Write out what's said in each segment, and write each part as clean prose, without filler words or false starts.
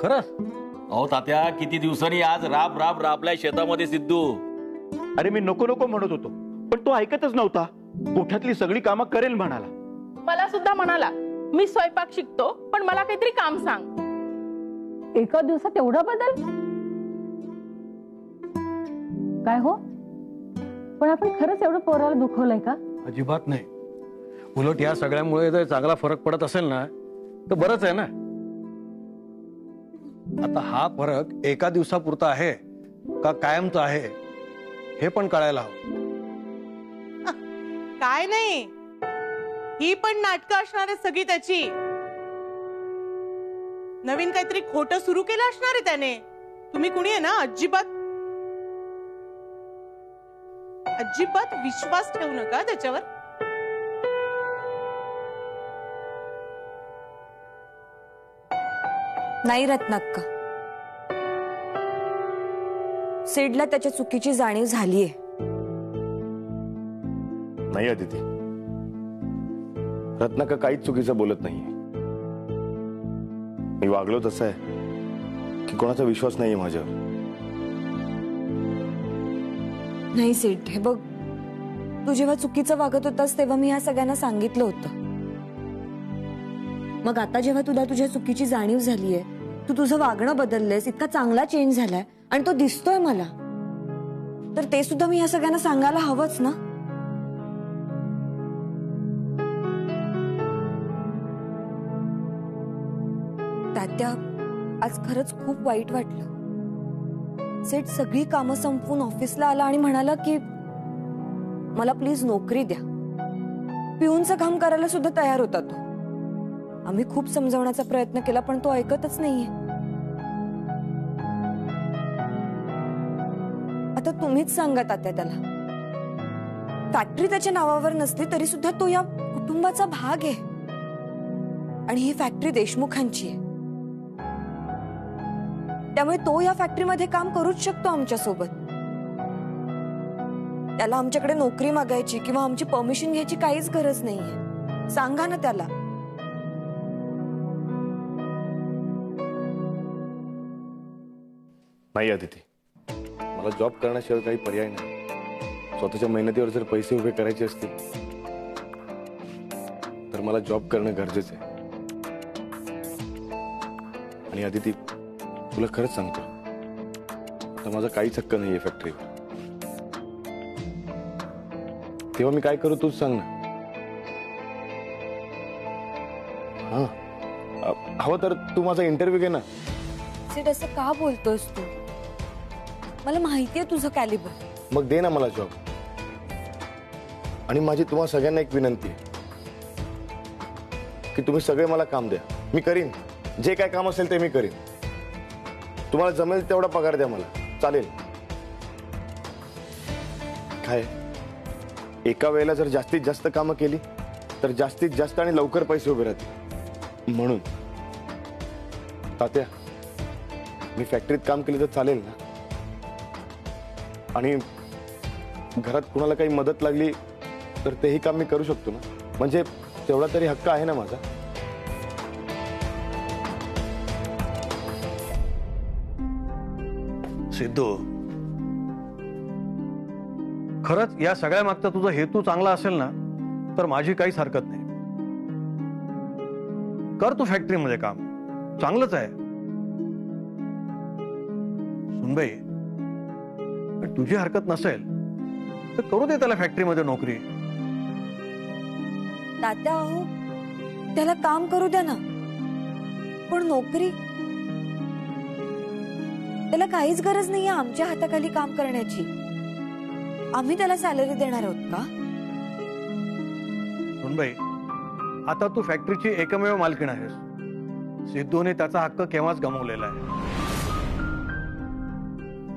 खरंच? अहो तात्या, किती दिवसांनी आज राबलाय शेतामध्ये सिद्धू. अरे मी नको नको म्हणत होतो, पण तो ऐकतच नव्हता. गोठ्यातली सगळी कामं करेल म्हणाला. मला सुद्धा म्हणाला, मी स्वयंपाक शिकतो पण मला काहीतरी काम सांग. एका दिवसात एवढा बदल? काय हो, पण आपण खरंच एवढं पोराला दुखवलंय का? अजिबात नाही. उलट या सगळ्यामुळे जर चांगला फरक पडत असेल ना तर बरंच आहे ना. आता हा फरक एका दिवसापुरता आहे का कायमचा आहे हे पण कळायला हवं. काय नाही, ही पण नाटकं असणार आहे सगळी त्याची. नवीन काहीतरी खोटं सुरू केलं असणार आहे त्याने. तुम्ही कुणी आहे ना, अजिबात विश्वास ठेवू नका त्याच्यावर. नाही रत्नाक्का, सिडला त्याच्या चुकीची जाणीव झालीये. नाही अदिती, रत्नाक्का काहीच चुकीचं बोलत नाहीये. मी वागलो तसं आहे की कोणाचा विश्वास नाहीये माझ्यावर. नाही सिड, हे बघ, तू जेव्हा चुकीचं वागत होतास तेव्हा मी ह्या सगळ्यांना सांगितलं होतं. मग आता जेव्हा तुला तुझ्या चुकीची जाणीव झालीये, तू तुझं वागणं बदललंयस, इतका चांगला चेंज झालाय आणि तो दिसतोय मला, तर ते सुद्धा मी ह्या सगळ्यांना सांगायला हवंच ना. तात्या, आज खरंच खूप वाईट वाटलं. सेठ सगळी कामं संपवून ऑफिसला आला आणि म्हणाला की मला प्लीज नोकरी द्या. पिऊनचं काम करायला सुद्धा तयार होता तो. आम्ही खूप समजावण्याचा प्रयत्न केला पण तो ऐकतच नाहीये. आता तुम्हीच सांगा तात्या त्याला. फॅक्टरी त्याच्या नावावर नसली तरी सुद्धा तो या कुटुंबाचा भाग आहे आणि ही फॅक्टरी देशमुखांची आहे. त्यामुळे तो या फॅक्टरीमध्ये काम करूच शकतो आमच्या सोबत. त्याला आमच्याकडे नोकरी मागायची किंवा आमची परमिशन घ्यायची काहीच गरज नाहीये. सांगा ना त्याला. नाही अदिती, मला जॉब करण्याशिवाय काही पर्याय नाही. स्वतःच्या मेहनतीवर जर पैसे उभे करायचे असतील तर मला जॉब करणं गरजेचं आहे. आणि अदिती, तुला खरंच सांगतो, आता माझा काहीच हक्क नाहीये फॅक्टरीवर. तेव्हा मी काय करू तूच सांग ना. हा, हवं तर तू माझा इंटरव्ह्यू घे ना. सिड, असं का बोलतोस तू? मला माहितीये तुझं कॅलिबर. मग दे ना मला जॉब. आणि माझी तुम्हा सगळ्यांना एक विनंती आहे की तुम्ही सगळे मला काम द्या. मी करीन, जे काय काम असेल ते मी करीन. तुम्हाला जमेल तेवढा पगार द्या मला, चालेल. काय एका वेळेला जर जास्तीत जास्त कामं केली तर जास्तीत जास्त आणि लवकर पैसे उभे राहतील. म्हणून तात्या, मी फॅक्टरीत काम केलं तर चालेल ना? आणि घरात कुणाला काही मदत लागली तर तेही काम मी करू शकतो ना? म्हणजे तेवढा तरी हक्क आहे ना माझा. सिद्धू, खरंच या सगळ्या मागचा तुझा हेतू चांगला असेल ना तर माझी काहीच हरकत नाही. कर तू फॅक्टरीमध्ये काम, चांगलंच आहे. सुनबाई, तुझी हरकत नसेल तर करू दे त्याला फॅक्टरीमध्ये नोकरी. तात्या, अहो, त्याला काम करू द्या ना, पण नोकरी? त्याला काहीच गरज नाहीये आमच्या हाताखाली काम करण्याची. आम्ही त्याला सॅलरी देणार आहोत का? सुनबाई, आता तू फॅक्टरीची एकमेव मालकीण आहेस. सिद्धूने त्याचा हक्क केव्हाच गमावलेला आहे.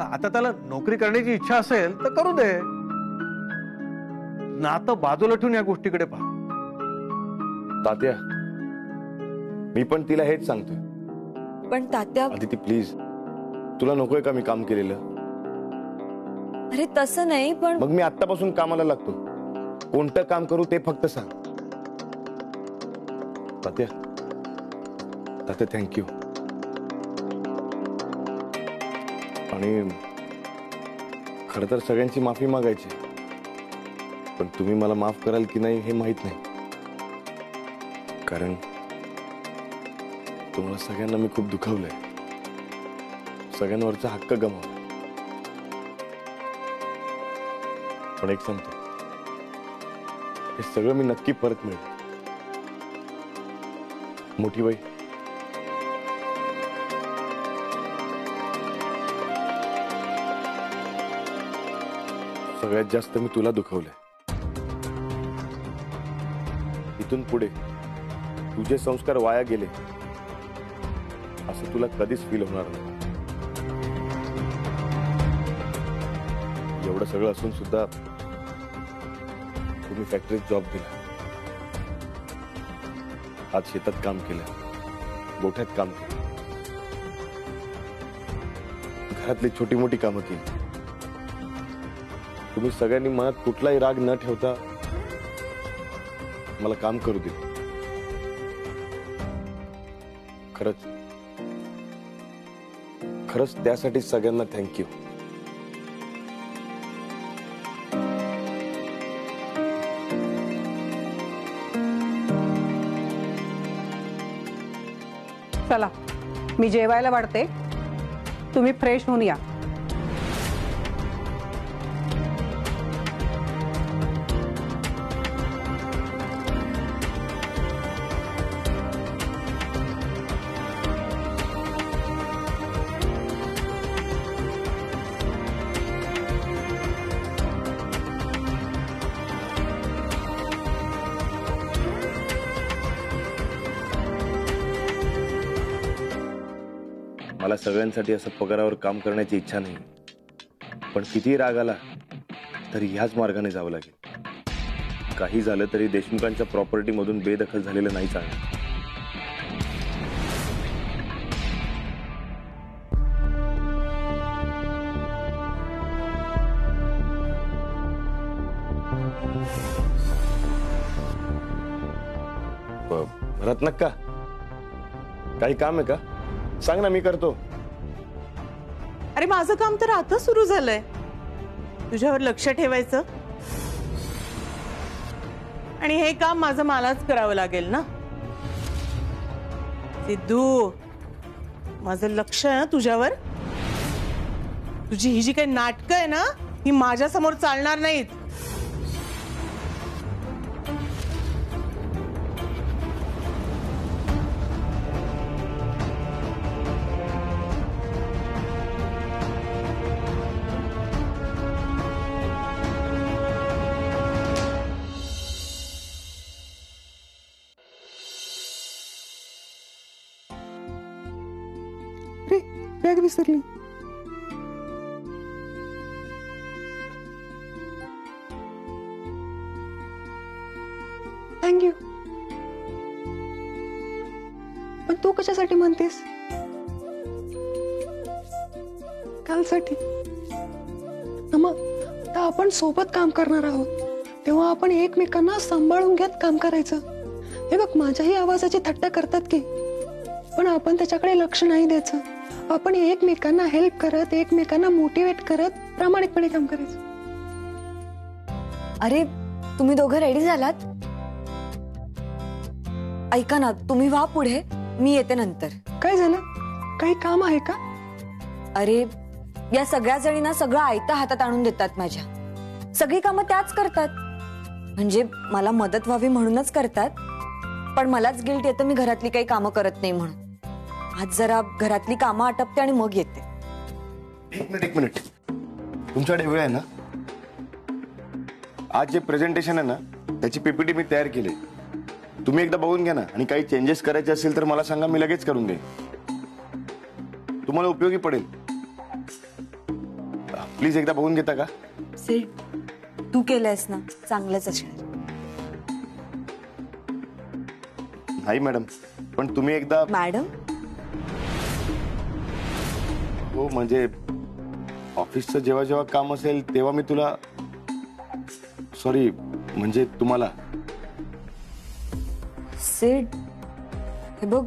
आता त्याला नोकरी करण्याची इच्छा असेल तर करू दे. नातं बाजूला ठेवून या गोष्टीकडे पहा. तात्या, मी पण तिला हेच सांगतोय. पण तात्या, अदिती प्लीज, तुला नकोय का मी काम केलेलं? अरे तसं नाही, पण मग मी आत्तापासून कामाला लागतो. कोणतं काम करू ते फक्त सांग. तात्या, तात्या, थँक्यू. आणि खर तर सगळ्यांची माफी मागायची, पण तुम्ही मला माफ कराल की नाही हे माहित नाही, कारण तुम्हाला सगळ्यांना मी खूप दुखावलंय, सगळ्यांवरचा हक्क गमावला. पण एक सांगतो, हे सगळं मी नक्की परत मिळेल. मोठी बाई, सगळ्यात जास्त मी तुला दुखवलंय. इथून पुढे तुझे संस्कार वाया गेले असं तुला कधीच फील होणार नाही. एवढं सगळं असून सुद्धा तुम्ही फॅक्टरीत जॉब दिला, आज शेतात काम केलं, गोठ्यात काम केलं, घरातली छोटी मोठी कामं केली. तुम्ही सगळ्यांनी मनात कुठलाही राग न ठेवता मला काम करू दिलं. खरंच खरंच त्यासाठी सगळ्यांना थँक्यू. चला, मी जेवायला वाढते, तुम्ही फ्रेश होऊन या. मला सगळ्यांसाठी असं पगारावर काम करण्याची इच्छा नाही, पण किती राग आला तरी ह्याच मार्गाने जावं लागेल. काही झालं तरी देशमुखांच्या प्रॉपर्टी मधून बेदखल झालेलं नाही चालणार. रत्नक का काही काम आहे का? सांग ना, मी करतो. अरे माझं काम तर आता सुरू झालंय, तुझ्यावर लक्ष ठेवायचं, आणि हे काम माझं मलाच करावं लागेल ना. सिद्धू, माझं लक्ष आहे ना तुझ्यावर. तुझी ही जी काही नाटकं आहे ना, ही माझ्या समोर चालणार नाहीत. बॅग विसरली. थँक्यू. पण तू कशासाठी म्हणतेस? कालसाठी. मग आता आपण सोबत काम करणार आहोत, तेव्हा आपण एकमेकांना सांभाळून घेत काम करायचं. हे बघ, माझ्याही आवाजाची थट्टा करतात की, पण आपण त्याच्याकडे लक्ष नाही द्यायचं. आपण एकमेकांना हेल्प करत, एकमेकांना मोटिवेट करत प्रामाणिकपणे काम करायचं. अरे तुम्ही दोघं रेडी झालात? ऐका ना, तुम्ही व्हा पुढे, मी येते नंतर. काय झालं? काही काम आहे का? अरे या सगळ्या जणींना सगळं आयतं हातात आणून देतात. माझ्या सगळी कामं त्याच करतात, म्हणजे मला मदत व्हावी म्हणूनच करतात, पण मलाच गिल्ट येतं मी घरातली काही कामं करत नाही म्हणून. आज जरा घरातली कामं आटपते आणि मग येते. एक मिनिट, तुमच्याकडे वेळ आहे ना? आज जे प्रेझेंटेशन आहे ना, त्याची पीपीटी मी तयार केली. तुम्ही एकदा बघून घ्या ना, आणि काही चेंजेस करायचे असेल तर मला सांगा, मी लगेच करून देईन. तुम्हाला उपयोगी पडेल. प्लीज एकदा बघून घेता का? सीट तू केलंयस ना, चांगलंच असणार. नाही मॅडम, पण तुम्ही एकदा. मॅडम? हो, म्हणजे ऑफिसचं जेव्हा जेव्हा काम असेल तेव्हा मी तुला, सॉरी म्हणजे तुम्हाला. सीट, हे बघ,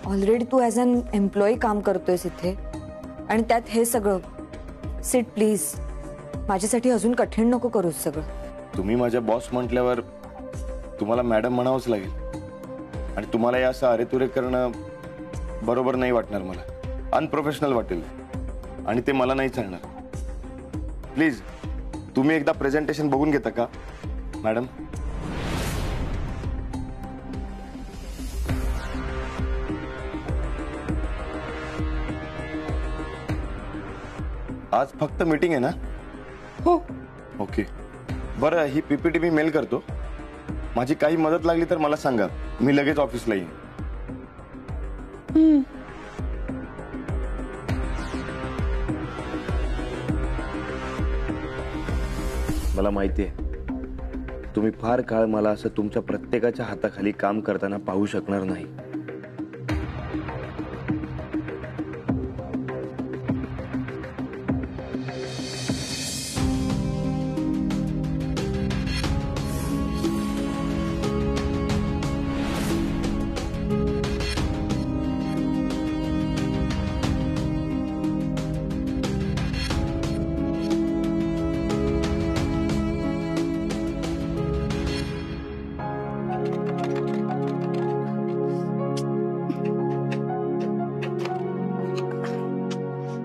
ऑलरेडी तू ॲज अन एम्प्लॉई काम करतोयस इथे, आणि त्यात हे सगळं. सिड प्लीज, माझ्यासाठी अजून कठीण नको करूस सगळं. तुम्ही माझ्या बॉस म्हटल्यावर तुम्हाला मॅडम म्हणावंच लागेल. आणि तुम्हाला या असं अरेतुरे करणं बरोबर नाही वाटणार, मला अनप्रोफेशनल वाटेल आणि ते मला नाही चालणार. प्लीज तुम्ही एकदा प्रेझेंटेशन बघून घेता का मॅडम? आज फक्त मीटिंग आहे ना? हो. ओके, बरं ही पीपीटी मी मेल करतो. माझी काही मदत लागली तर मला सांगा, मी लगेच ऑफिसला येईन. मला माहिती आहे तुम्ही फार काळ मला असं तुमच्या प्रत्येकाच्या हाताखाली काम करताना पाहू शकणार नाही.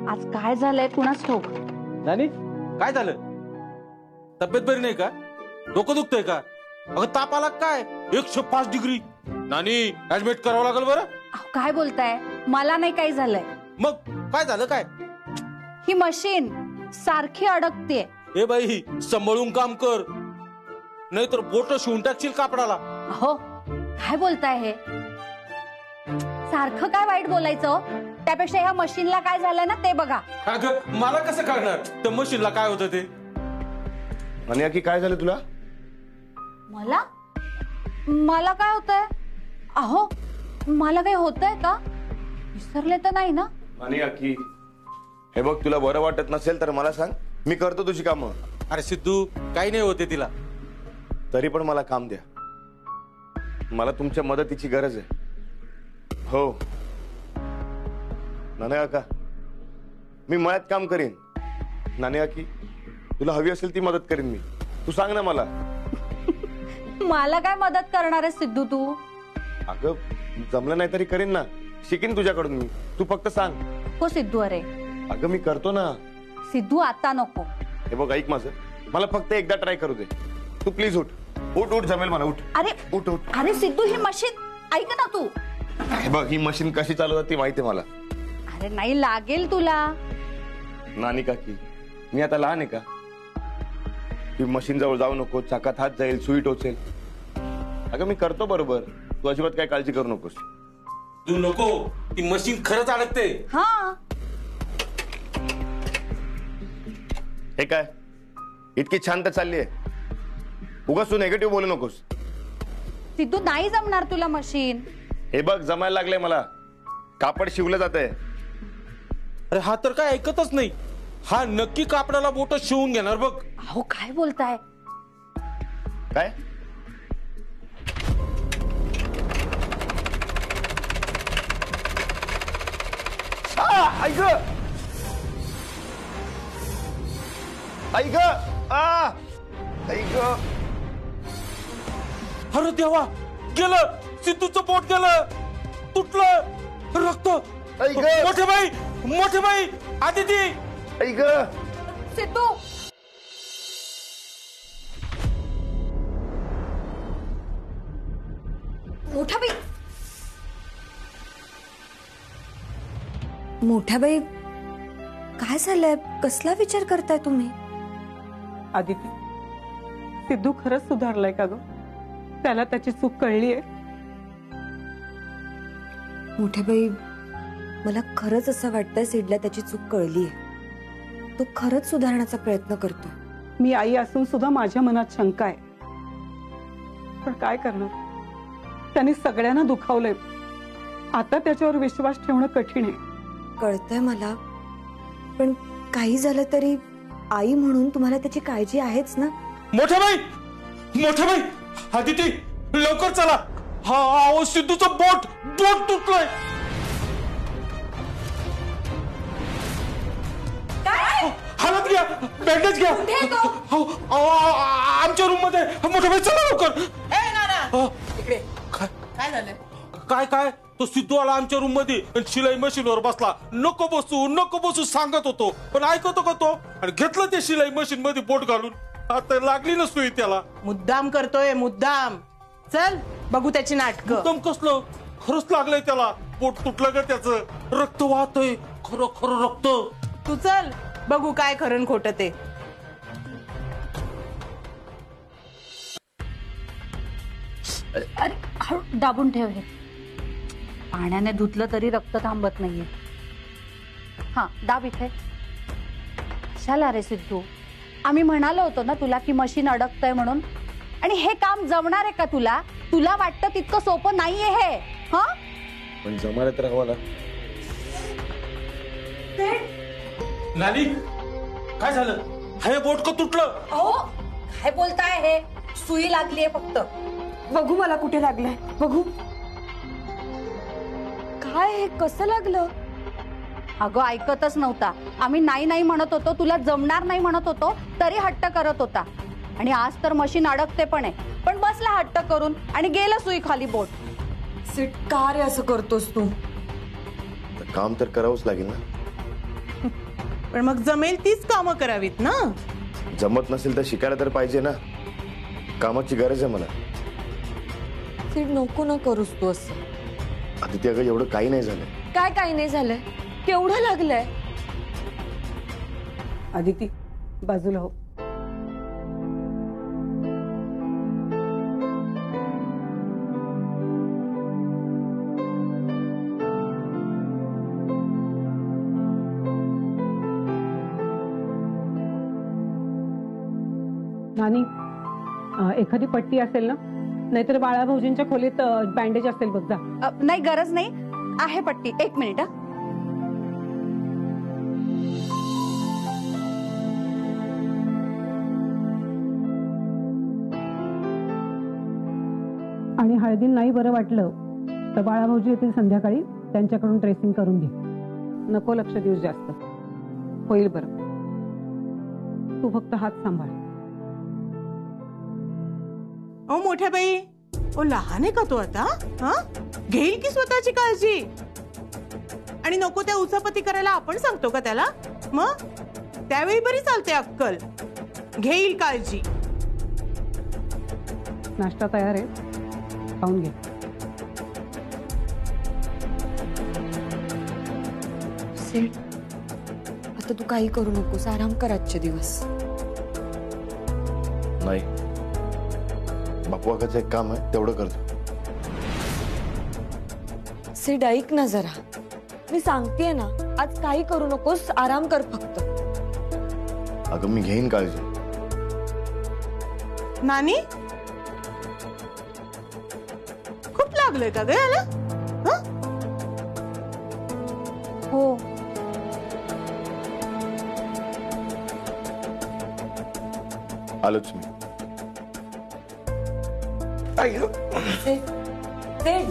आज काय झालंय कुणाच ठाऊक. नानी काय झालं? तब्येत बरी नाही का? डोकं दुखतंय का? अगं ताप आला काय? 105 डिग्री. नानी ऍडमिट करावं लागेल बरं. अहो, काय बोलताय? मला नाही काही झालंय. मग काय झालं काय? ही मशीन सारखी अडकते. ए बाई सांभाळून काम कर, नाहीतर बोट शिवून टाकशील कापडाला. अहो काय बोलताय हे? सारखं काय वाईट बोलायचं हो? त्यापेक्षा ह्या मशीनला काय झालं ना ते बघा. अगं मला कसं कळणार त्या मशीनला काय होतं ते? आणि की काय झालं तुला? मला काय होतंय? अहो मला काही होतंय का? विसरले तर नाही ना? आणि की हे बघ, तुला बरं वाटत नसेल तर मला सांग, मी करतो तुझी कामं. अरे सिद्धू काही नाही होते तिला. तरी पण मला काम द्या, मला तुमच्या मदतीची गरज आहे. हो नाना काका, मी मळ्यात काम करीन. नाना की तुला हवी असेल ती मदत करीन मी. तू सांग ना मला. मला काय मदत करणार आहे सिद्धू तू? अगं जमलं नाही तरी करीन ना, शिकीन तुझ्याकडून मी. तू फक्त सांग. हो सिद्धू. अरे अगं मी करतो ना. सिद्धू आता नको. हे बघ ऐक माझं, मला फक्त एकदा ट्राय करू दे. तू प्लीज उठ उठ उठ, जमेल मला. उठ अरे उठ उठ. अरे सिद्धू ही मशीन ऐक ना तू. हे बघ ही मशीन कशी चालवतात ती माहिती आहे मला. अरे नाही लागेल तुला. नानी काकी मी आता लहान आहे का? ती मशीन जवळ जाऊ नको, चाकात हात जाईल, सुई टोचेल. अगं मी करतो बरोबर, तू अजिबात काय काळजी करू नकोस. तू नको, ती मशीन खरंच अडकते. हा हे काय इतकी छान तर चालली आहे, उगाच तू नेगेटिव्ह बोलू नकोस. सिद्धू नाही जमणार तुला मशीन. हे बघ जमायला लागलंय मला, कापड शिवलं जात आहे. अरे हा तर काय ऐकतच नाही. हा नक्की कापडाला बोट शिवून घेणार बघ. अहो काय बोलताय? काय ऐक ऐक ऐक. अरे देवा, गेलं सिद्धूचं पोट, गेलं, तुटलं, रक्त. मोठे बाई आदिती. ऐक सिद्धू मोठ्या बाई काय झालंय? कसला विचार करताय तुम्ही? आदिती, सिद्धू खरंच सुधारलाय का ग? त्याला त्याची चूक कळलीये? मोठ्या बाई मला खरंच असं वाटतंय सिडला त्याची चूक कळलीये. तो खरंच सुधारण्याचा प्रयत्न करतोय. मी आई असून सुद्धा माझ्या मनात शंका आहे, पण काय करणार? त्यांनी सगळ्यांना दुखावलंय. आता त्याच्यावर विश्वास ठेवणं कठीण आहे. कळतंय मला, पण काही झालं तरी आई म्हणून तुम्हाला त्याची काळजी आहेच ना? मोठ्या बाई आदिती लवकर चला. हा सिद्धूचं बोट तुटलंय. हालत घ्या, बँडेज घ्या. अहो, आमच्या रूम मध्ये मोठा भाई चला लवकर. इकडे काय काय झालं? काय काय तो सिद्धू आला आमच्या रूम मध्ये आणि शिलाई मशीनवर बसला. नको बसू सांगत होतो, पण ऐकतो का तो? आणि घेतलं ते शिलाई मशीन मध्ये बोट घालून. आता लागली ना सुई त्याला. मुद्दाम करतोय मुद्दाम. चल बघू त्याची नाटकं. मुद्दाम कसलं? खरंच लागलंय त्याला. पोट तुटलं का त्याचं? रक्त वाहतय, खरं खरं रक्त. तू चल बघू काय खरं खोटं ते. अरे हळू दाबून ठेव हे. पाण्याने धुतलं तरी रक्त थांबत नाहीये. हा दाब इथे. कशाला रे सिद्धू, आम्ही म्हणालो होतो ना तुला की मशीन अडकतंय म्हणून. आणि हे काम जमणार आहे का तुला? तुला वाटतं तितकं सोपं नाहीये हे. हा पण जमायला तर हवं ना. नानी काय झालं? हे बोट का तुटलं? अहो काय बोलताय? हे सुई लागलीये फक्त. बघू मला कुठे लागलंय, बघू. काय हे कसं लागलं? अगं ऐकतच नव्हता. आम्ही नाही नाही म्हणत होतो, तुला जमणार नाही म्हणत होतो, तरी हट्ट करत होता. आणि आज तर मशीन अडकते पण आहे, पण बसला हट्ट करून आणि गेलं सुई खाली बोट. सिट का रे असं करतोस तू? काम तर करावंच लागेल ना. पण मग जमेल तीच कामं करावीत ना. जमत नसेल तर शिकायला तर पाहिजे ना. कामाची गरज आहे मला. सिट नको ना करूस तू असं. आदिती अगं एवढं काही नाही झालं. काय काही नाही झालंय, केवढं लागलंय. आदिती बाजूला हो. नानी एखादी पट्टी असेल ना, नाहीतर बाळा भाऊजींच्या खोलीत बँडेज असेल बघ जा. नाही गरज नाही आहे पट्टी. एक मिनिट. आणि हळदीन नाही बरं वाटलं तर बाळा भाऊजी येतील संध्याकाळी, त्यांच्याकडून ड्रेसिंग करून घे. नको लक्ष देऊस जास्त. होईल बरं. तू फक्त हात सांभाळ. ओ मोठ्या बाई, ओ लहान आहे का तो आता? हा घेईल की स्वतःची काळजी. आणि नको त्या उचापती करायला आपण सांगतो का त्याला? मग त्यावेळी बरी चालते अक्कल. घेईल काळजी. नाश्ता तयार आहे, खाऊन घे. सेठ आता तू काही करू नकोस, आराम कर आजचे दिवस. नाही, बापवाकाचं एक काम आहे तेवढं करतो. सेठ ऐक ना जरा, मी सांगतेय ना, आज काही करू नकोस, आराम कर फक्त. अगं मी घेईन काळजी. नानी खूप लागलंय का ग याला? हो आलोच मी. सेठ